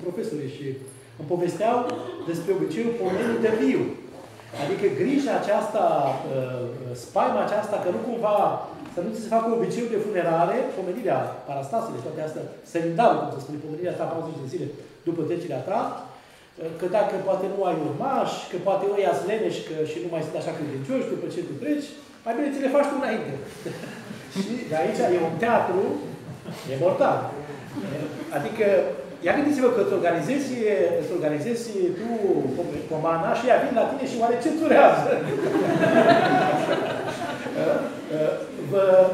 profesorii și îmi povesteau despre obiceiul pomenii de viu. Adică grija aceasta, spaima aceasta, că nu cumva să nu ți se facă obiceiul de funerare, pomenirea parastasului, toate astea, sărindarul, cum se spune, pomenirea ta 40 de zile după trecerea ta, că dacă poate nu ai urmași, că poate ăia sunt leneși și nu mai sunt așa credincioși după ce tu treci, mai bine ți le faci tu înainte. Și de aici e un teatru, e mortal. Adică, ia gândiți-vă că îți organizezi tu pomana și ea vine la tine și oare ce țurează?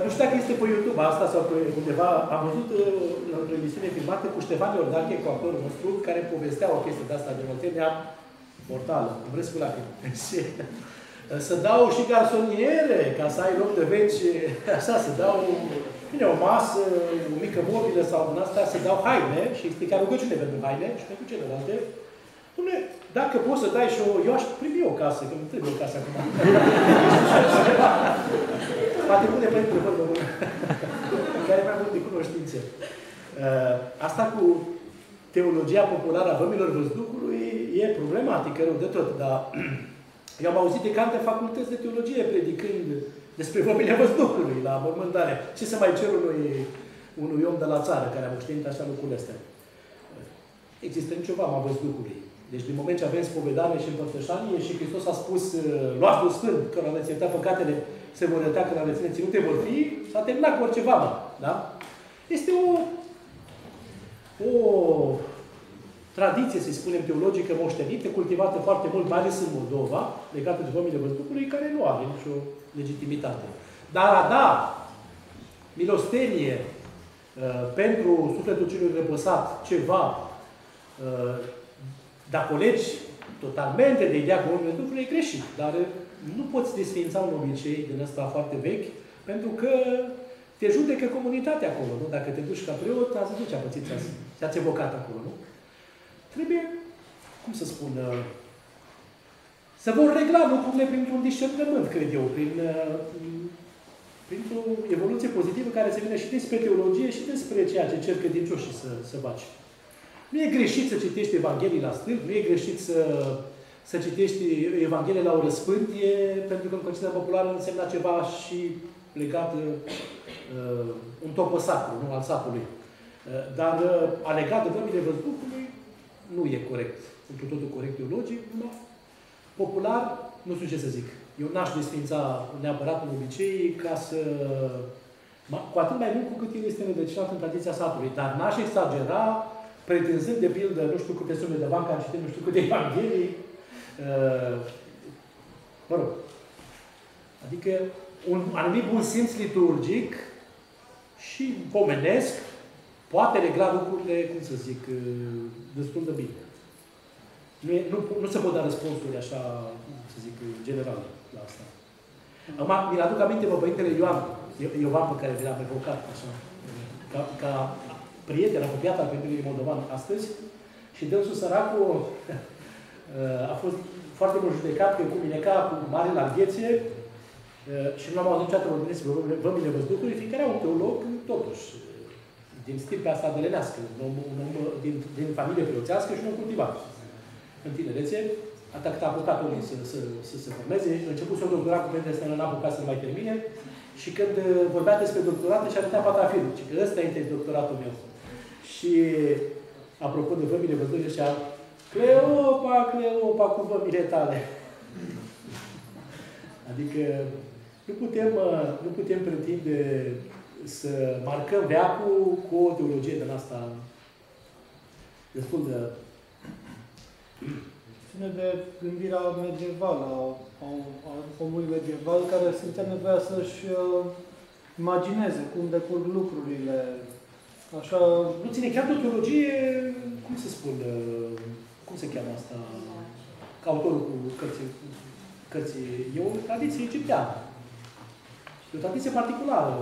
Nu știu dacă este pe YouTube asta sau pe undeva. Am văzut o emisiune filmată cu Ștefan Iordache, cu actorul nostru, care povestea o chestie de asta de oltenia mortală, cu vreți cu lacrimi. Să dau și garsoniere, ca să ai loc de veci, așa, să dau bine, o masă, o mică mobilă sau din asta, să dau haine și explica rugăciune pentru haine și pentru celelalte. Spune, dacă poți să dai și o... Eu aș primi o casă, că nu trebuie o casă acum. Poate pune pe telefon, care e mai mult de cunoștințe. Asta cu teologia populară a vămilor văzducului e problematică, rău de tot, dar eu am auzit de cante facultăți de teologie predicând despre vămile văzducului la mormântare. Ce să mai cer unui om de la țară care a moștenit așa lucrurile astea? Există nicio vama văzducului. Deci din moment ce avem spovedanie și împărtășanie și Hristos a spus luați Duhul Sfânt, că la veți ierta păcatele, se vor ierta, că la veți ținute vor fi, s-a terminat cu orice vamă. Da? Este o tradiție, să spunem, teologică moștenită, cultivată foarte mult, mai ales în Moldova, legată de vămile văzducului, care nu are nicio legitimitate. Dar a da milostenie pentru sufletul celui răpăsat ceva, dacă colegi totalmente de ideea cu vămile văzducului, e greșit. Dar nu poți desființa un obicei din ăsta foarte vechi, pentru că te judecă comunitatea acolo, nu? Dacă te duci ca preot, ați văzut ce a pățit, ți-ați evocat acolo, nu? Trebuie, cum să spun, să vor regla lucrurile printr-un discernământ, cred eu, printr-o evoluție pozitivă care se vine și despre teologie și despre ceea ce cer credincioșii să faci. Nu e greșit să citești Evanghelii la stâlp, nu e greșit să citești Evanghelie la o răspântie, pentru că în concepția populară însemna ceva și legat un topă sacru, nu al satului. Dar a legat de vămile văzducului nu e corect. Într totul corect teologic, numai popular, nu știu ce să zic. Eu n-aș desfința neapărat un obicei ca să... Cu atât mai mult cu cât el este înrădăcinat în tradiția satului. Dar n-aș exagera, pretinzând de pildă, nu știu câte sume de bani, am citit nu știu câte evanghelii. Mă rog. Adică un anumit bun simț liturgic și pomenesc poate regla lucrurile, cum să zic, destul de bine. Nu se pot da răspunsuri așa, să zic, generale la asta. Acum, mi-l aduc aminte pe Părintele Ioan, pe care l-am evocat, așa, ca prieten apropiat al Părintelui Moldovan astăzi, și dânsul săracul a fost foarte mult judecat că cu mineca cu mare larghețe și nu am auzit niciodată vorbesc vămile văzducului, fiindcă era un teolog, totuși, din stirpea asta adelenească, un om din familie preoțească și un om cultivat. În tinerețe, atât cât a apucat omul să se formeze, a început să-o doctorat cu Părintele Stănă, n-a apucat să-l mai termine, și când vorbea despre doctorat, și arătea patafirul, și că ăsta este doctoratul meu. Și, apropo de vămile văzdurile, zicea, Cleopa, Cleopa, cu vămile tale. Adică, nu putem pretinde să marcăm veacul cu o teologie din asta destul de... Ține de gândirea medievală, a omului medieval, care simțea nevoia să-și imagineze cum decurg lucrurile. Așa... Nu ține chiar de o teologie, cum se spun, cum se cheamă asta, ca autorul cu cărții. E o tradiție egipteană. E o tradiție particulară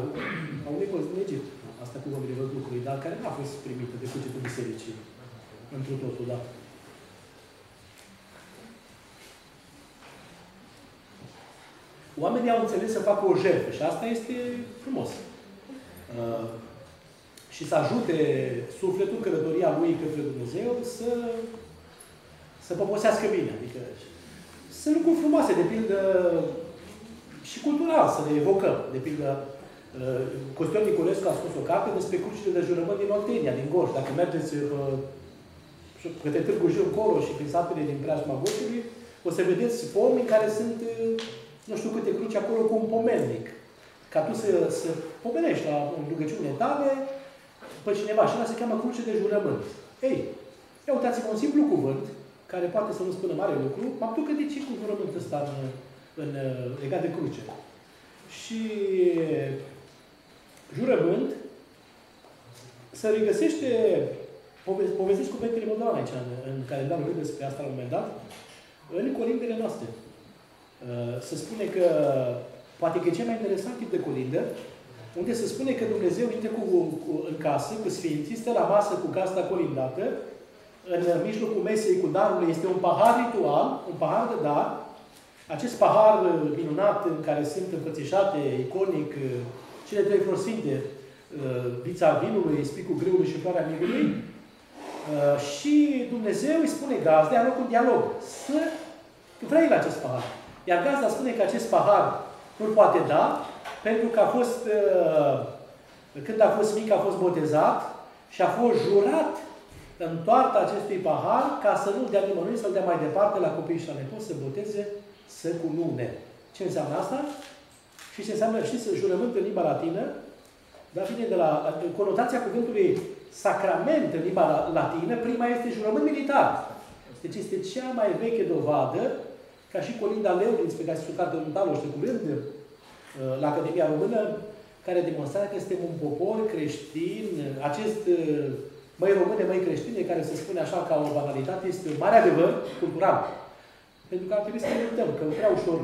a unei părți din Egipt. Asta cu vămile văzducului, dar care n-a fost primită de cugetul bisericii. Într-un totul, da. Oamenii au înțeles să facă o jertfă și asta este frumos. și să ajute sufletul, călătoria lui către Dumnezeu să poposească bine. Adică sunt lucruri frumoase, de pildă, și cultural, să le evocăm. De pildă, Costel Niculescu a scos o carte despre crucile de jurământ din Oltenia, din Gorj. Dacă mergeți către Târgu Jiu încolo și prin satele din preajma Gorjului, o să vedeți pomi în care sunt nu știu câte cruci acolo cu un pomelnic. Ca tu să pomenești la rugăciunile tale pe cineva. Și ăla se cheamă cruce de jurământ. Ei, ia uitați-vă un simplu cuvânt, care poate să nu spună mare lucru, faptul că de ce cu jurământul ăsta legat de cruce. Și jurământ se regăsește, povestesc cuvintele Moldovan aici, în calendarul lui despre asta la un moment dat, în colindele noastre. Se spune că, poate că e cel mai interesant tip de colindă, unde se spune că Dumnezeu intră în casă cu sfinții, stă la masă cu gazda colindată, în mijlocul mesei cu darul este un pahar ritual, un pahar de dar. Acest pahar minunat în care sunt înfățișate iconic cele trei flori sfinte, vița vinului, spicul grâului și floarea mirului. Și Dumnezeu îi spune gazdei, are loc un dialog, să vrei la acest pahar. Iar gazda spune că acest pahar nu-l poate da, pentru că a fost, când a fost mic, a fost botezat și a fost jurat în toarta acestui pahar ca să nu dea nimănui, să-l dea mai departe la copii și la nepoți, să boteze, să cunune. Ce înseamnă asta? Și ce înseamnă, știți, jurământ în limba latină, dar vine de la conotația cuvântului sacrament în limba latină, prima este jurământ militar. Deci este cea mai veche dovadă, ca și Colinda Leudin, pe care se carte în Taloș de curând, la Academia Română, care demonstrează că suntem un popor creștin. Acest măi române, măi creștine, care se spune așa ca o banalitate, este un mare adevăr cultural. Pentru că ar trebui să ne uităm, că prea ușor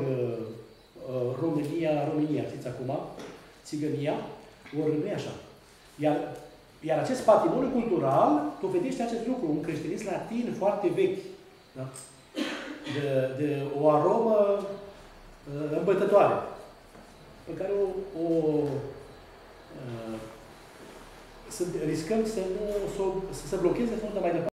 România, știți acum, țigănia, ori nu e așa. Iar acest patrimoniu cultural dovedește acest lucru, un creștinism latin foarte vechi. Da? De o aromă îmbătătoare, pe care riscăm să blocheze să nu dă mai departe.